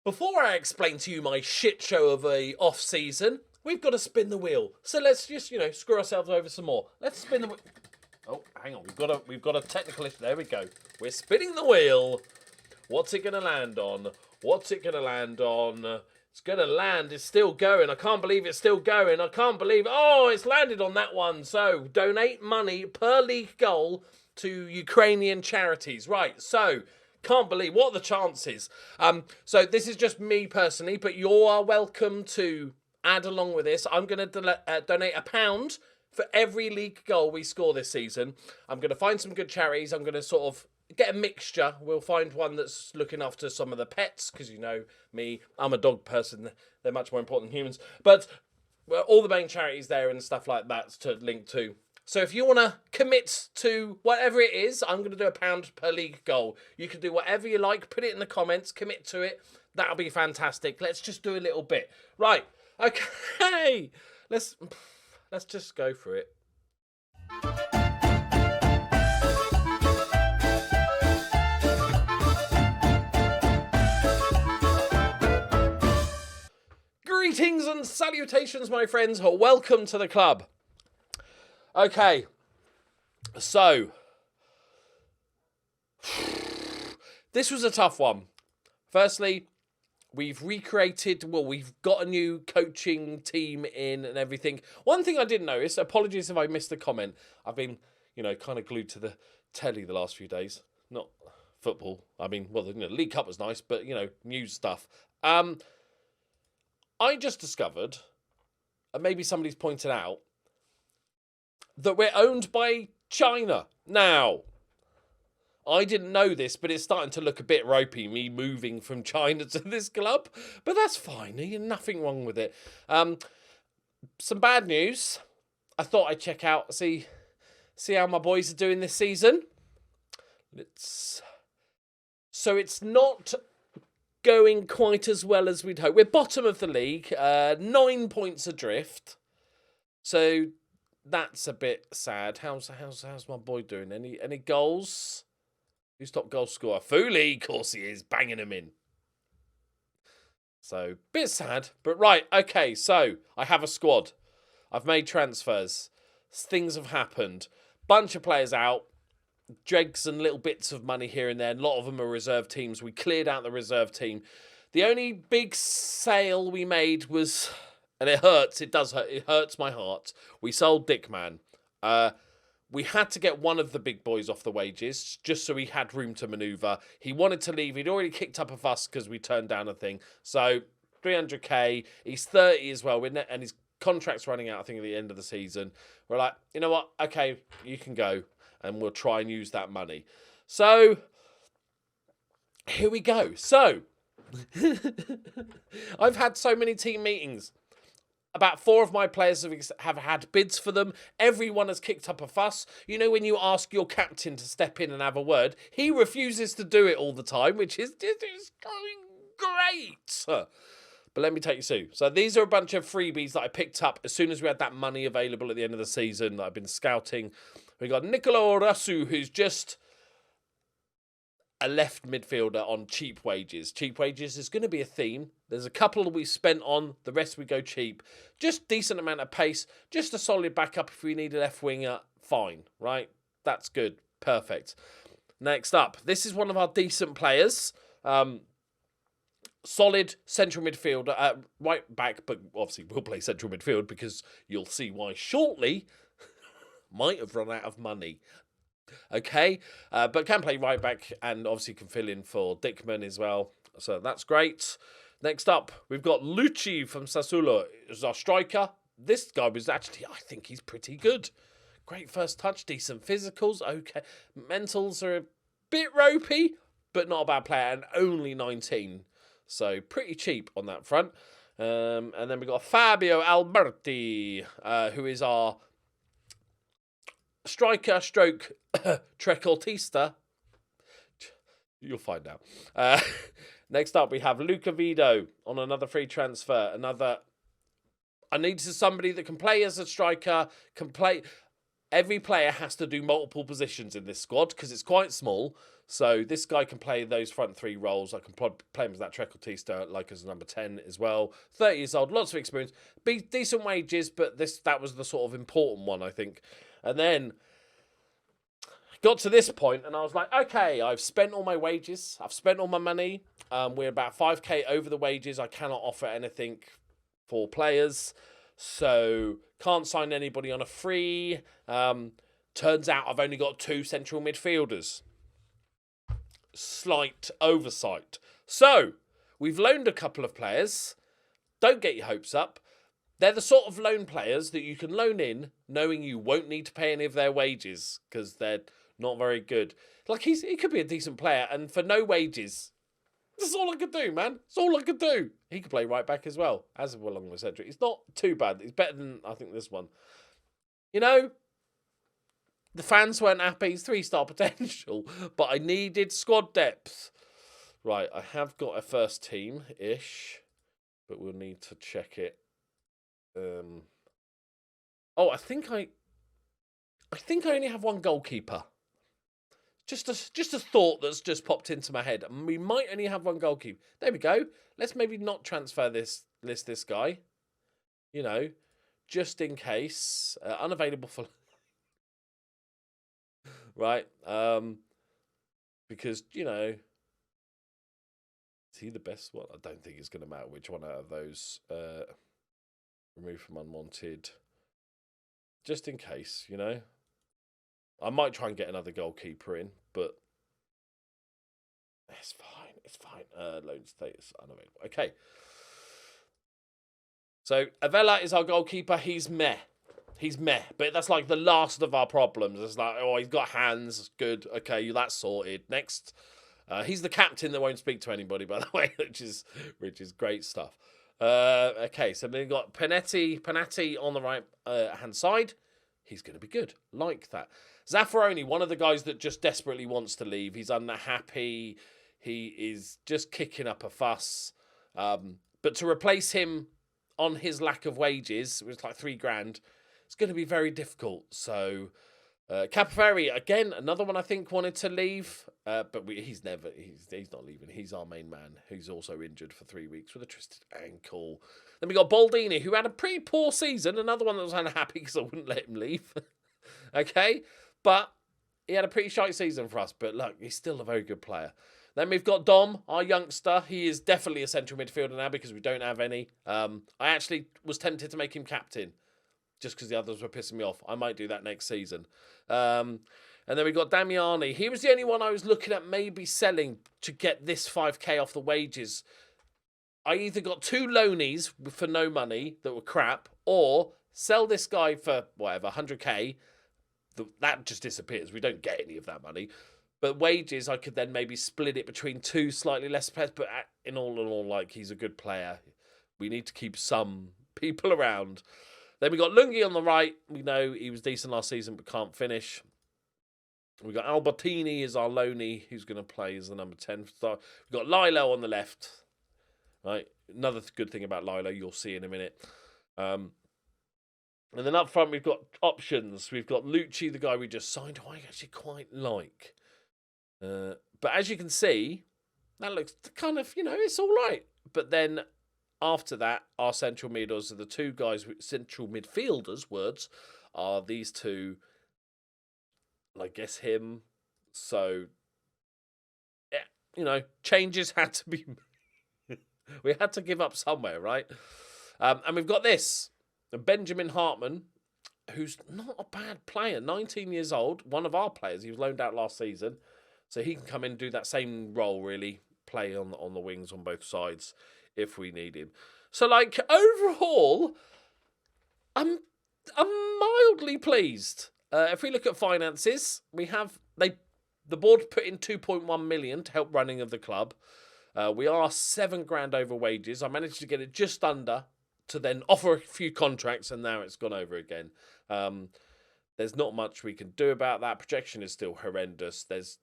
Before I explain to you my shit show of a off-season, we've got to spin the wheel. So let's just, screw ourselves over some more. Let's spin the wheel. Oh, hang on. We've got a technical issue. There we go. We're spinning the wheel. What's it going to land on? What's it going to land on? It's going to land. It's still going. I can't believe it's still going. I can't believe... Oh, it's landed on that one. So, donate money per league goal to Ukrainian charities. Right, so... Can't believe, what are the chances? So this is just me personally, but you are welcome to add along with this. I'm going to donate £1 for every league goal we score this season. I'm going to find some good charities. I'm going to sort of get a mixture. We'll find one that's looking after some of the pets, because you know me, I'm a dog person. They're much more important than humans. But all the main charities there and stuff like that to link to. So if you want to commit to whatever it is, I'm going to do £1 per league goal. You can do whatever you like. Put it in the comments. Commit to it. That'll be fantastic. Let's just do a little bit. Right. Okay. Let's just go for it. Greetings and salutations, my friends. Welcome to the club. Okay, so, this was a tough one. Firstly, we've got a new coaching team in and everything. One thing I didn't notice, apologies if I missed the comment, I've been, kind of glued to the telly the last few days. Not football. I mean, well, the League Cup was nice, but, news stuff. I just discovered, and maybe somebody's pointed out, that we're owned by China now. I didn't know this, but it's starting to look a bit ropey, me moving from China to this club. But that's fine. There's nothing wrong with it. Some bad news. I thought I'd check out, see how my boys are doing this season. So it's not going quite as well as we'd hope. We're bottom of the league, 9 points adrift. So that's a bit sad. How's my boy doing? Any goals? Who's top goal scorer? Foley, of course he is, banging them in. So, bit sad, but right, okay, so I have a squad. I've made transfers. Things have happened. Bunch of players out. Dregs and little bits of money here and there. A lot of them are reserve teams. We cleared out the reserve team. The only big sale we made was... And it hurts. It does hurt. It hurts my heart. We sold Dickman. We had to get one of the big boys off the wages just so he had room to manoeuvre. He wanted to leave. He'd already kicked up a fuss because we turned down a thing. So 300k. He's 30 as well, and his contract's running out, I think, at the end of the season. We're like, you know what? Okay, you can go, and we'll try and use that money. So here we go. So I've had so many team meetings. About 4 of my players have had bids for them. Everyone has kicked up a fuss. You know, when you ask your captain to step in and have a word, he refuses to do it all the time, which is going great. But let me take you through. So these are a bunch of freebies that I picked up as soon as we had that money available at the end of the season that I've been scouting. We got Nicola Rasu, who's just a left midfielder on cheap wages. Cheap wages is going to be a theme. There's a couple we spent on, the rest we go cheap. Just decent amount of pace, just a solid backup if we need a left winger, fine, right? That's good, perfect. Next up, this is one of our decent players. Solid central midfielder, right back, but obviously we'll play central midfield because you'll see why shortly. Might have run out of money. Okay, but can play right back and obviously can fill in for Dickman as well. So that's great. Next up, we've got Luci from Sassuolo as our striker. This guy was actually, I think he's pretty good. Great first touch, decent physicals. Okay, mentals are a bit ropey, but not a bad player, and only 19. So pretty cheap on that front. And then we've got Fabio Alberti, who is our striker stroke trequartista. You'll find out. Next up, we have Luca Vido on another free transfer. I need somebody that can play as a striker, can play. Every player has to do multiple positions in this squad because it's quite small. So this guy can play those front three roles. I can play him as that trequartista, like as a number 10 as well. 30 years old, lots of experience. Decent wages, but that was the sort of important one, I think. And then got to this point, and I was like, okay, I've spent all my wages. I've spent all my money. We're about 5k over the wages. I cannot offer anything for players, so can't sign anybody on a free. Turns out I've only got 2 central midfielders. Slight oversight. So, we've loaned a couple of players. Don't get your hopes up. They're the sort of loan players that you can loan in knowing you won't need to pay any of their wages because they're not very good. Like, he could be a decent player, and for no wages, that's all I could do, man. That's all I could do. He could play right back as well, as well along with Cedric. It's not too bad. It's better than, I think, this one. You know, the fans weren't happy. He's 3-star potential, but I needed squad depth. Right, I have got a first team-ish, but we'll need to check it. Oh, I think I only have one goalkeeper. Just a thought that's just popped into my head. We might only have one goalkeeper. There we go. Let's maybe not transfer this guy. You know, just in case. Unavailable for... right. Because, you know, is he the best one? I don't think it's going to matter which one out of those. Remove from unwanted. Just in case, you know. I might try and get another goalkeeper in, but it's fine. It's fine. Loan status unavailable. Okay. So Avella is our goalkeeper. He's meh. But that's like the last of our problems. It's like, oh, he's got hands. Good. Okay, that's sorted. Next. He's the captain that won't speak to anybody, by the way, which is great stuff. Okay, so we've got Panetti on the right hand side. He's going to be good. Like that. Zaffaroni, one of the guys that just desperately wants to leave. He's unhappy. He is just kicking up a fuss. But to replace him on his lack of wages, it was like $3,000. It's going to be very difficult. So Capoferi, again, another one I think wanted to leave. But he's not leaving. He's our main man, who's also injured for 3 weeks with a twisted ankle. Then we got Baldini, who had a pretty poor season. Another one that was unhappy because I wouldn't let him leave. Okay? But he had a pretty shite season for us. But look, he's still a very good player. Then we've got Dom, our youngster. He is definitely a central midfielder now because we don't have any. I actually was tempted to make him captain just because the others were pissing me off. I might do that next season. And then we got Damiani. He was the only one I was looking at maybe selling to get this 5k off the wages. I either got 2 loanies for no money that were crap, or sell this guy for whatever, 100k. That just disappears. We don't get any of that money. But wages, I could then maybe split it between 2 slightly less players. But in all, like, he's a good player. We need to keep some people around. Then we got Lungi on the right. We know he was decent last season but can't finish. We got Albertini as our loanee, who's going to play as the number 10 star. We've got Lilo on the left. Right, another good thing about Lilo you'll see in a minute. And then up front we've got options. We've got Lucci, the guy we just signed, who I actually quite like. But as you can see, that looks kind of, you know, it's all right. But then after that, our central midfielders are the 2 guys, central midfielders, words, are these 2. I guess him. So, yeah, you know, changes had to be... we had to give up somewhere, right? And we've got this. Benjamin Hartman, who's not a bad player. 19 years old. One of our players. He was loaned out last season. So he can come in and do that same role, really. Play on the wings on both sides if we need him. So, like, overall, I'm mildly pleased. If we look at finances, we have the board put in 2.1 million to help running of the club. We are $7,000 over wages. I managed to get it just under to then offer a few contracts, and now it's gone over again. There's not much we can do about that. Projection is still horrendous. There's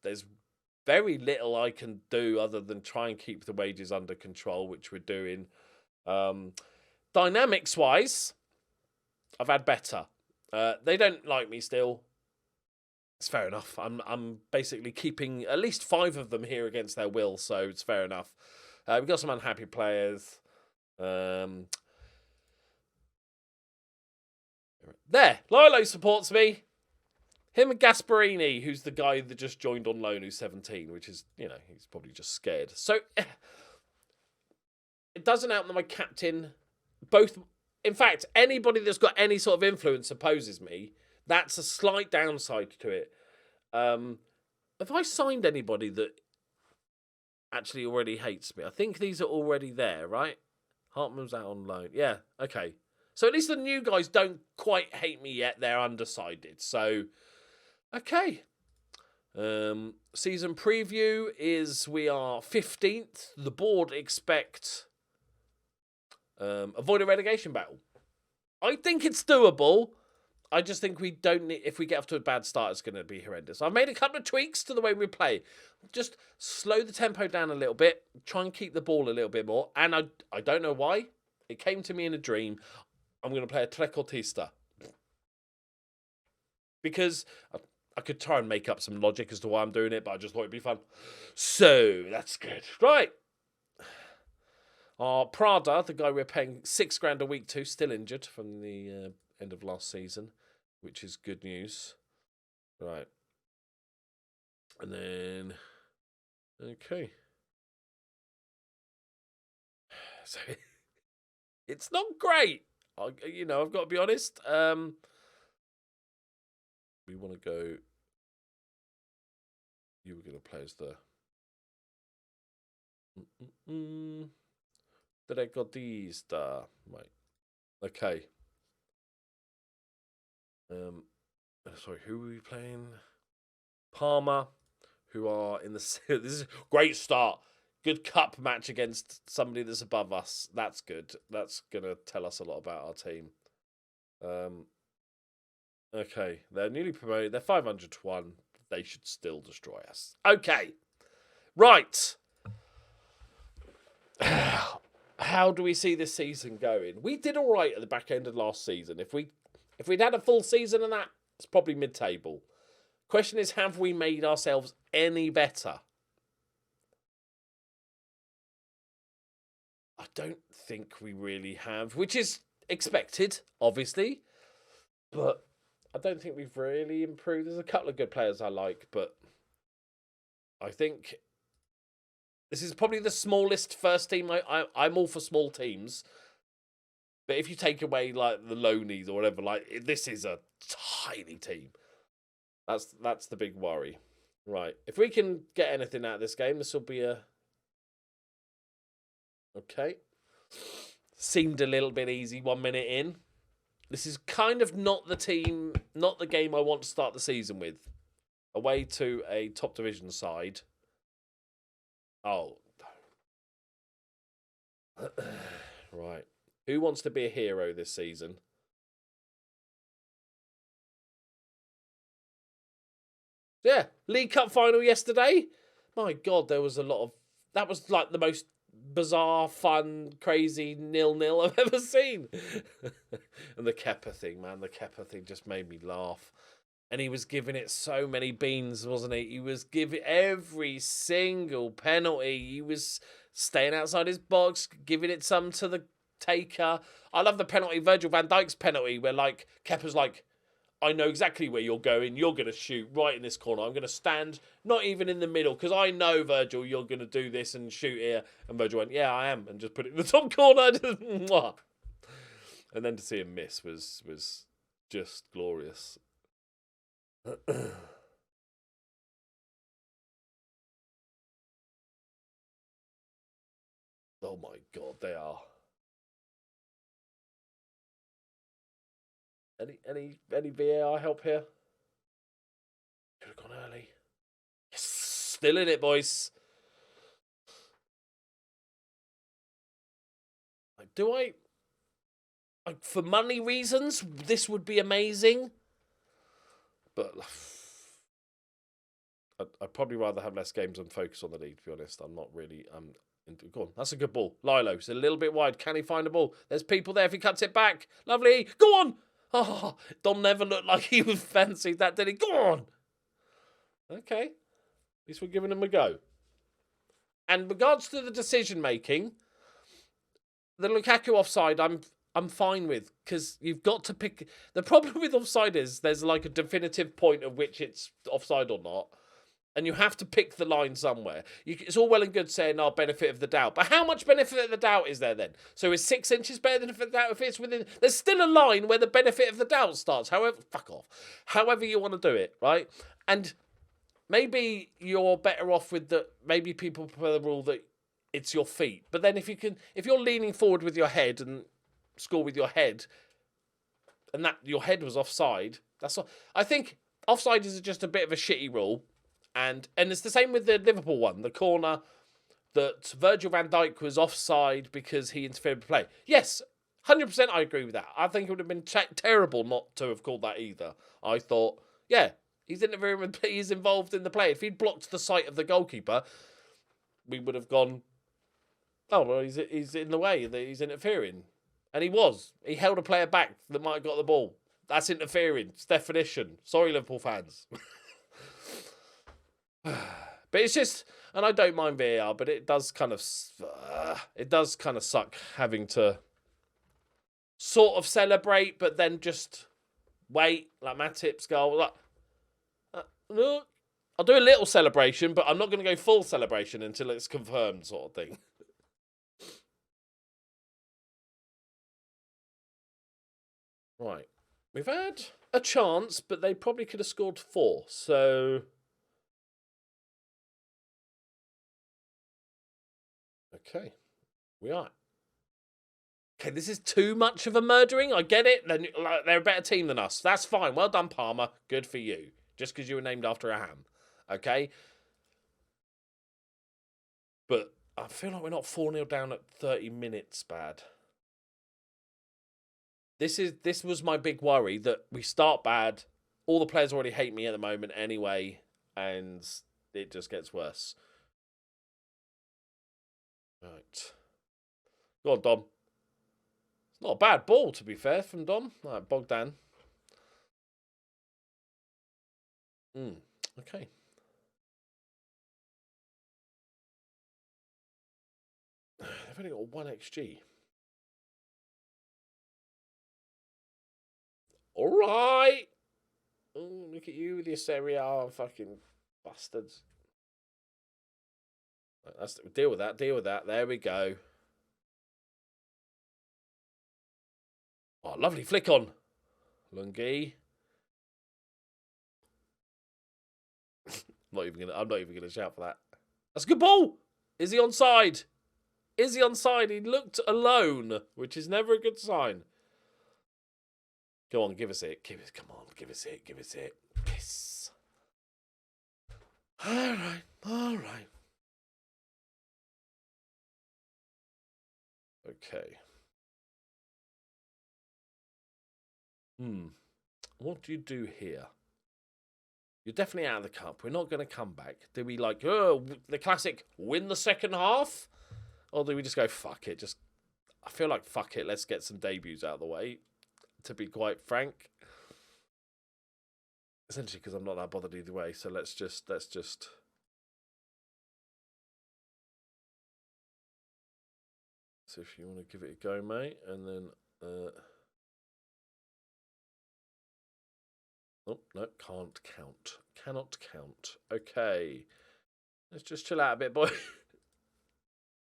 very little I can do other than try and keep the wages under control, which we're doing. Dynamics-wise, I've had better. They don't like me still. It's fair enough. I'm basically keeping at least 5 of them here against their will, so it's fair enough. We've got some unhappy players. There, Lilo supports me. Him and Gasparini, who's the guy that just joined on loan, who's 17, which is, you know, he's probably just scared. So it doesn't help that my captain, both, in fact, anybody that's got any sort of influence opposes me. That's a slight downside to it. Have I signed anybody that actually already hates me? I think these are already there, right? Hartman's out on loan. Yeah, okay. So at least the new guys don't quite hate me yet. They're undecided. So, okay. Season preview is we are 15th. The board expect avoid a relegation battle. I think it's doable. I just think we don't need, if we get off to a bad start, it's going to be horrendous. I've made a couple of tweaks to the way we play. Just slow the tempo down a little bit. Try and keep the ball a little bit more. And I don't know why. It came to me in a dream. I'm going to play a trequartista. Because I could try and make up some logic as to why I'm doing it, but I just thought it'd be fun. So, that's good. Right. Our Prada, the guy we're paying $6,000 a week to, still injured from the end of last season, which is good news. Right. And then, okay. So, it's not great. I've got to be honest. We want to go. You were going to play as the trequartista, right? Okay. Sorry, who are we playing? Parma, who are in the. This is a great start. Good cup match against somebody that's above us. That's good. That's going to tell us a lot about our team. Okay, they're newly promoted. They're 500 to 1. They should still destroy us. Okay, right. How do we see this season going? We did all right at the back end of last season. If we'd had a full season and that, it's probably mid-table. Question is, have we made ourselves any better? I don't think we really have, which is expected, obviously. But I don't think we've really improved. There's a couple of good players I like, but I think this is probably the smallest first team. I'm all for small teams. But if you take away like the Lonies or whatever, like this is a tiny team. That's the big worry. Right. If we can get anything out of this game, this will be a... Okay. Seemed a little bit easy 1 minute in. This is kind of not the game I want to start the season with. Away to a top division side. Oh. Right. Who wants to be a hero this season? Yeah, League Cup final yesterday. My God, there was a lot of... That was like the most bizarre, fun, crazy 0-0 I've ever seen. And the Kepa thing, man. The Kepa thing just made me laugh. And he was giving it so many beans, wasn't he? He was giving every single penalty. He was staying outside his box, giving it some to the taker. I love the penalty, Virgil van Dijk's penalty, where like Kepa's like, I know exactly where you're going. You're going to shoot right in this corner. I'm going to stand not even in the middle because I know, Virgil, you're going to do this and shoot here. And Virgil went, yeah, I am. And just put it in the top corner. And then to see him miss was just glorious. Oh my God, they are. Any VAR help here? Could have gone early. Yes, still in it, boys. Do I? For money reasons, this would be amazing. But I'd probably rather have less games and focus on the league, to be honest. I'm not really... Go on, that's a good ball. Lilo, it's a little bit wide. Can he find a ball? There's people there if he cuts it back. Lovely. Go on. Oh, Dom never looked like he was fancied that, did he? Go on. Okay. At least we're giving them a go. And regards to the decision making, the Lukaku offside, I'm fine with, because you've got to pick. The problem with offside is there's like a definitive point at which it's offside or not, and you have to pick the line somewhere. It's all well and good saying, "Oh, benefit of the doubt," but how much benefit of the doubt is there then? So is 6 inches better than benefit of the doubt if it's within? There's still a line where the benefit of the doubt starts. However, fuck off. However you want to do it, right? And maybe you're better off with the. Maybe people prefer the rule that it's your feet, but then if you're leaning forward with your head and score with your head, and that your head was offside, that's all. I think offside is just a bit of a shitty rule, and it's the same with the Liverpool one, the corner that Virgil van Dijk was offside because he interfered with play. Yes, 100% I agree with that. I think it would have been terrible not to have called that either. I thought, yeah, he's interfering, he's involved in the play. If he'd blocked the sight of the goalkeeper, we would have gone, oh well, he's in the way, he's interfering. And he was. He held a player back that might have got the ball. That's interfering. It's definition. Sorry, Liverpool fans. But it's just, and I don't mind VAR, but it does kind of suck having to sort of celebrate, but then just wait, like Matip's goal. Like, no, I'll do a little celebration, but I'm not going to go full celebration until it's confirmed, sort of thing. Right. We've had a chance, but they probably could have scored 4. So. Okay. We are. Okay, this is too much of a murdering. I get it. They're a better team than us. That's fine. Well done, Palmer. Good for you. Just because you were named after a ham. Okay? But I feel like we're not 4-0 down at 30 minutes bad. This was my big worry, that we start bad. All the players already hate me at the moment anyway, and it just gets worse. Right. Go on, Dom. It's not a bad ball, to be fair, from Dom. All right, Bogdan. Okay. They've only got 1 XG. All right. Oh, look at you with your Serie A fucking bastards. Deal with that. Deal with that. There we go. Oh, lovely flick on. Lungi. I'm not even gonna shout for that. That's a good ball. Is he onside? Is he onside? He looked alone, which is never a good sign. Go on, give us it. Come on, give us it. Give us it. Yes. All right. All right. Okay. What do you do here? You're definitely out of the cup. We're not going to come back. Do we the classic win the second half? Or do we just go, fuck it? I feel like fuck it. Let's get some debuts out of the way, to be quite frank. Essentially because I'm not that bothered either way. So let's just. So if you want to give it a go, mate, and then. Oh, no, can't count. Cannot count. Okay. Let's just chill out a bit, boy.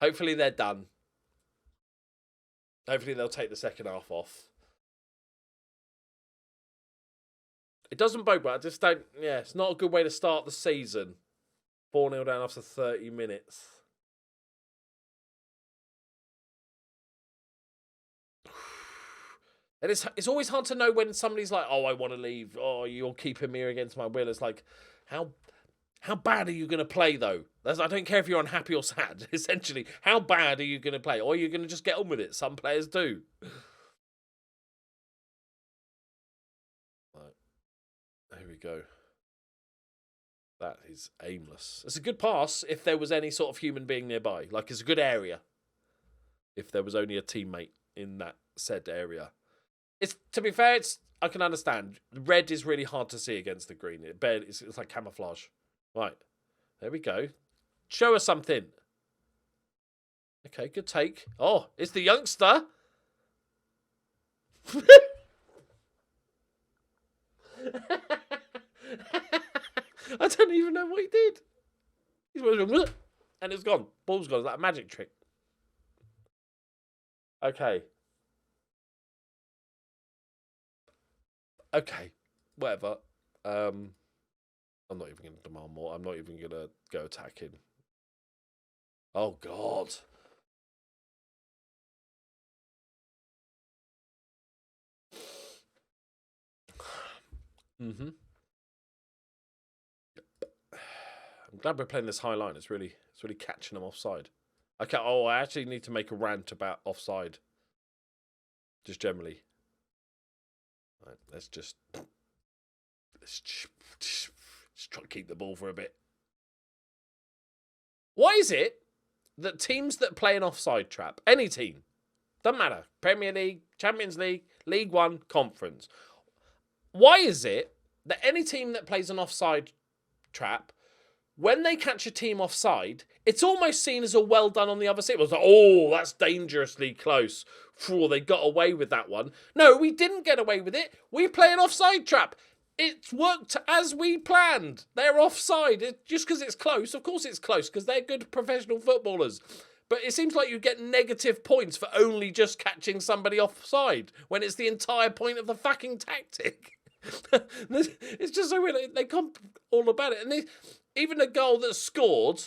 Hopefully they're done. Hopefully they'll take the second half off. It doesn't bode well. I just don't... Yeah, it's not a good way to start the season. 4-0 down after 30 minutes. And it's always hard to know when somebody's like, oh, I want to leave. Oh, you're keeping me against my will. It's like, how bad are you going to play, though? I don't care if you're unhappy or sad. Essentially, how bad are you going to play? Or are you going to just get on with it? Some players do. Right. Here we go. That is aimless. It's a good pass if there was any sort of human being nearby. Like, it's a good area. If there was only a teammate in that said area. To be fair, I can understand. Red is really hard to see against the green. It's like camouflage. Right. There we go. Show us something. Okay, good take. Oh, it's the youngster. I don't even know what he did. He's and it's gone. Ball's gone. It's like a magic trick. Okay. Okay. Whatever. I'm not even going to demand more. I'm not even going to go attacking. Oh, God. I'm glad we're playing this high line. It's really catching them offside. Okay. Oh, I actually need to make a rant about offside. Just generally. Right, let's try to keep the ball for a bit. Why is it that teams that play an offside trap, any team, doesn't matter, Premier League, Champions League, League One, Conference, why is it that any team that plays an offside trap, when they catch a team offside, it's almost seen as a well done on the other side? It was like, oh, that's dangerously close. Phew, they got away with that one. No, we didn't get away with it. We play an offside trap. It's worked as we planned. They're offside. Just because it's close, of course it's close, because they're good professional footballers. But it seems like you get negative points for only just catching somebody offside, when it's the entire point of the fucking tactic. It's just so weird. They come all about it. And even a goal that's scored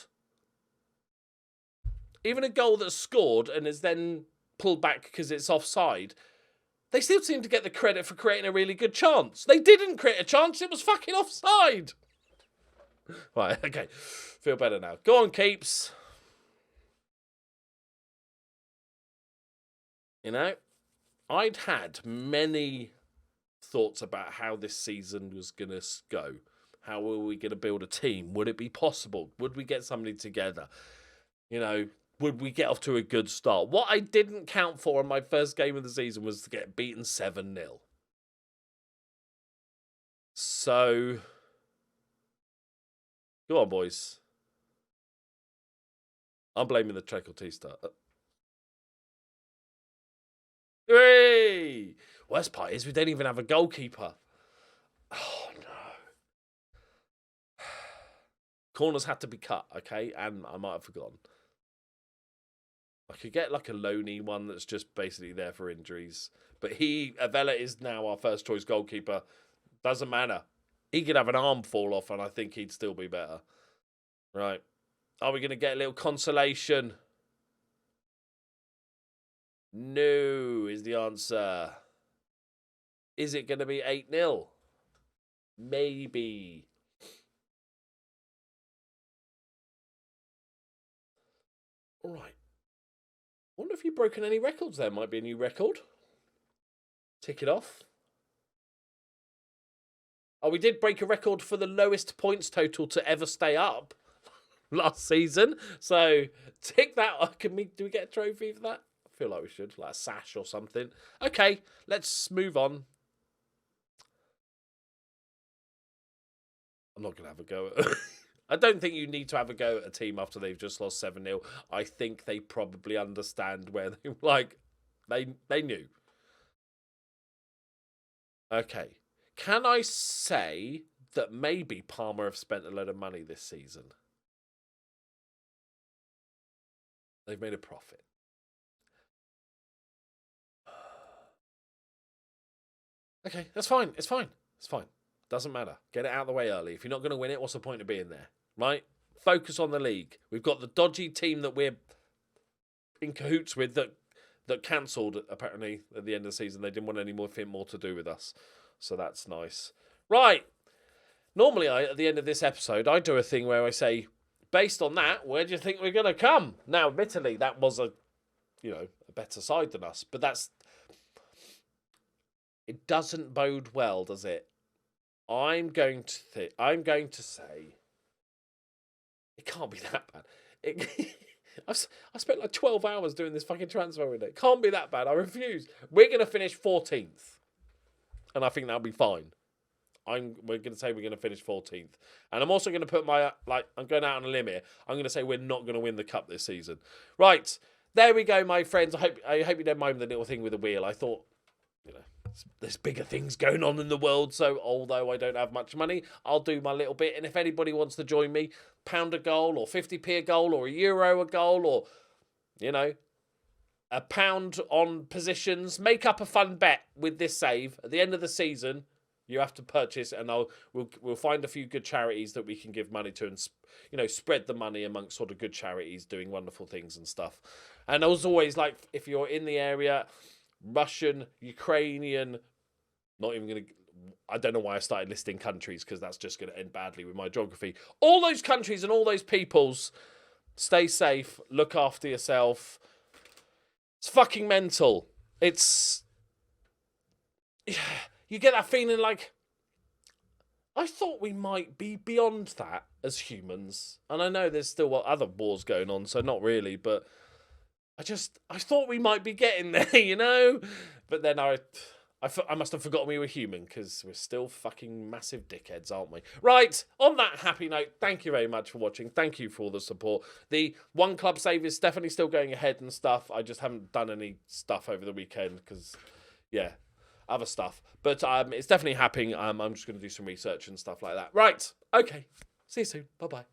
and is then pulled back because it's offside, they still seem to get the credit for creating a really good chance. They didn't create a chance. It was fucking offside. Right, okay. Feel better now. Go on, Keeps. You know, I'd had many thoughts about how this season was going to go. How were we going to build a team? Would it be possible? Would we get somebody together? You know, would we get off to a good start? What I didn't count for in my first game of the season was to get beaten 7-0. So, go on, boys. I'm blaming the Treacle T-Star. Hey! Worst part is we don't even have a goalkeeper. Oh, no. Corners had to be cut, okay? And I might have forgotten. I could get like a loaney one that's just basically there for injuries. But Avella is now our first choice goalkeeper. Doesn't matter. He could have an arm fall off and I think he'd still be better. Right. Are we going to get a little consolation? No is the answer. Is it going to be 8-0? Maybe. All right. Wonder if you've broken any records there. Might be a new record. Tick it off. Oh, we did break a record for the lowest points total to ever stay up last season. So tick that off. Do we get a trophy for that? I feel like we should, like a sash or something. Okay, let's move on. I'm not going to have a go at I don't think you need to have a go at a team after they've just lost 7-0. I think they probably understand where they knew. Okay. Can I say that maybe Palmer have spent a load of money this season? They've made a profit. Okay, that's fine. It's fine. It's fine. Doesn't matter. Get it out of the way early. If you're not going to win it, what's the point of being there? Right? Focus on the league. We've got the dodgy team that we're in cahoots with that cancelled apparently at the end of the season. They didn't want any more to do with us. So that's nice. Right. Normally, at the end of this episode, I do a thing where I say, based on that, where do you think we're going to come? Now, admittedly, that was a better side than us. But it doesn't bode well, does it? I'm going to say it can't be that bad. I spent like 12 hours doing this fucking transfer window. It can't be that bad. I refuse. We're going to finish 14th. And I think that'll be fine. we're going to say we're going to finish 14th. And I'm also going to put I'm going out on a limb here. I'm going to say we're not going to win the cup this season. Right. There we go, my friends. I hope you don't mind the little thing with the wheel. I thought, there's bigger things going on in the world. So although I don't have much money, I'll do my little bit. And if anybody wants to join me, £1 a goal or 50p a goal or €1 a goal or, £1 on positions, make up a fun bet with this save. At the end of the season, you have to purchase, and we'll find a few good charities that we can give money to, and spread the money amongst sort of good charities doing wonderful things and stuff. And as always, like if you're in the area, Russian, Ukrainian, not even going to. I don't know why I started listing countries because that's just going to end badly with my geography. All those countries and all those peoples, stay safe, look after yourself. It's fucking mental. It's. You get that feeling like, I thought we might be beyond that as humans. And I know there's still other wars going on, so not really, but I thought we might be getting there, But then I must have forgotten we were human, because we're still fucking massive dickheads, aren't we? Right, on that happy note, thank you very much for watching. Thank you for all the support. The one club save is definitely still going ahead and stuff. I just haven't done any stuff over the weekend because, other stuff. But it's definitely happening. I'm just going to do some research and stuff like that. Right, okay. See you soon. Bye-bye.